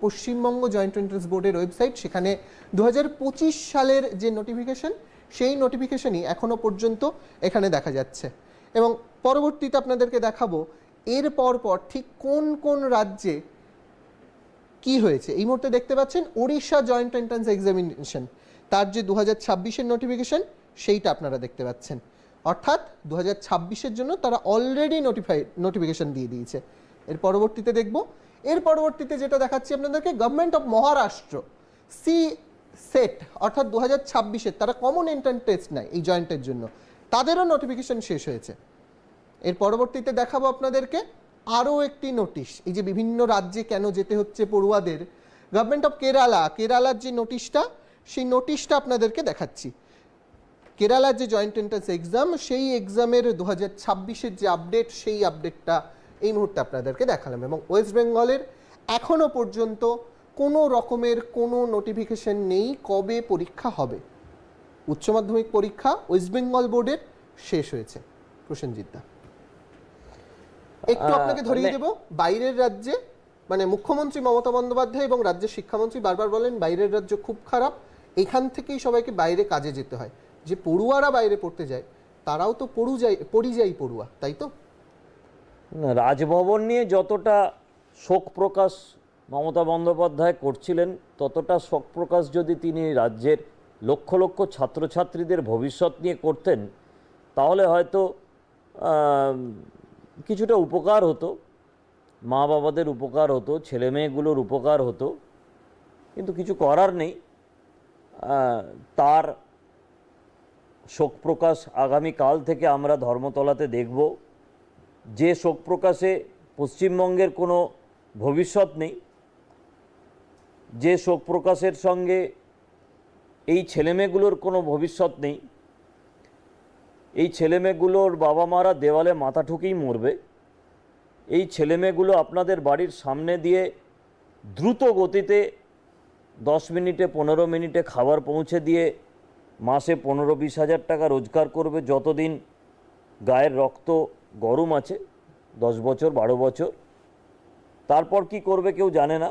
Paschimbanga joint entrance বোর্ডের website, সেখানে 2025 সালের যে নোটিফিকেশন, সেই নোটিফিকেশনই এখনো পর্যন্ত এখানে দেখা যাচ্ছে। এবং পরবর্তীতে আপনাদেরকে দেখাবো এর পর ঠিক কোন কোন রাজ্যে কি হয়েছে। এই মুহূর্তে দেখতে পাচ্ছেন ওড়িশা জয়েন্ট এন্ট্রান্স এক্সামিনেশন, তার যে 2026-এর নোটিফিকেশন সেইটা আপনারা দেখতে পাচ্ছেন। অর্থাৎ 2026-এর জন্য তারা অলরেডি নোটিফিকেশন দিয়ে দিয়েছে। এর পরবর্তীতে দেখব, এর পরবর্তীতে যেটা দেখাচ্ছি আপনাদেরকে, government of Maharashtra C SET অর্থাৎ 2026-এর তারা কমন এন্ট্রান্স টেস্ট নেয় এই জয়েন্টের জন্য, তাদেরও নোটিফিকেশন শেষ হয়েছে। এর পরবর্তীতে দেখাবো আপনাদেরকে আরও একটি নোটিশ, এই যে বিভিন্ন রাজ্যে কেন যেতে হচ্ছে পড়ুয়াদের। গভর্নমেন্ট অফ কেরালার যে নোটিশটা, সেই নোটিশটা আপনাদেরকে দেখাচ্ছি। কেরালার যে জয়েন্ট এন্ট্রান্স এক্সাম, সেই এক্সামের 2026-এর যে আপডেট, সেই আপডেটটা এই মুহূর্তে আপনাদেরকে দেখালাম। এবং ওয়েস্ট বেঙ্গলের এখনও পর্যন্ত কোনো রকমের কোনো নোটিফিকেশন নেই কবে পরীক্ষা হবে। উচ্চ মাধ্যমিক পরীক্ষা ওয়েস্ট বেঙ্গল বোর্ডের শেষ হয়েছে। প্রসেনজিৎ দা, একটু আপনাকে ধরিয়ে দেব, বাইরের রাজ্যে মানে মুখ্যমন্ত্রী মমতা বন্দ্যোপাধ্যায় এবং রাজ্যের শিক্ষামন্ত্রী বারবার বলেন বাইরের রাজ্য খুব খারাপ, এখান থেকেই সবাইকে বাইরে কাজে যেতে হয়। যে পড়ুয়ারা বাইরে পড়তে যায় তারাও তো পরিযায়ী পড়ুয়া, তাই তো? রাজভবন নিয়ে যতটা শোক প্রকাশ মমতা বন্দ্যোপাধ্যায় করছিলেন, ততটা শোক প্রকাশ যদি তিনি রাজ্যের লক্ষ লক্ষ ছাত্রছাত্রীদের ভবিষ্যৎ নিয়ে করতেন, তাহলে হয়তো কিছুটা উপকার হতো, মা বাবাদের উপকার হতো, ছেলে মেয়েগুলোর উপকার হতো। কিন্তু কিছু করার নেই। তার শোক প্রকাশ আগামীকাল থেকে আমরা ধর্মতলাতে দেখব। যে শোক প্রকাশে পশ্চিমবঙ্গের কোনো ভবিষ্যৎ নেই, যে শোক প্রকাশের সঙ্গে এই ছেলেমেয়েগুলোর কোনো ভবিষ্যৎ নেই, এই ছেলেমেয়েগুলোর বাবা মারা দেওয়ালে মাথা ঠুকেই মরবে। এই ছেলেমেয়েগুলো আপনাদের বাড়ির সামনে দিয়ে দ্রুত গতিতে 10 মিনিটে 15 মিনিটে খাবার পৌঁছে দিয়ে মাসে 15-20 হাজার টাকা রোজগার করবে, যতদিন গায়ের রক্ত গরম আছে, 10 বছর 12 বছর। তারপর কি করবে কেউ জানে না।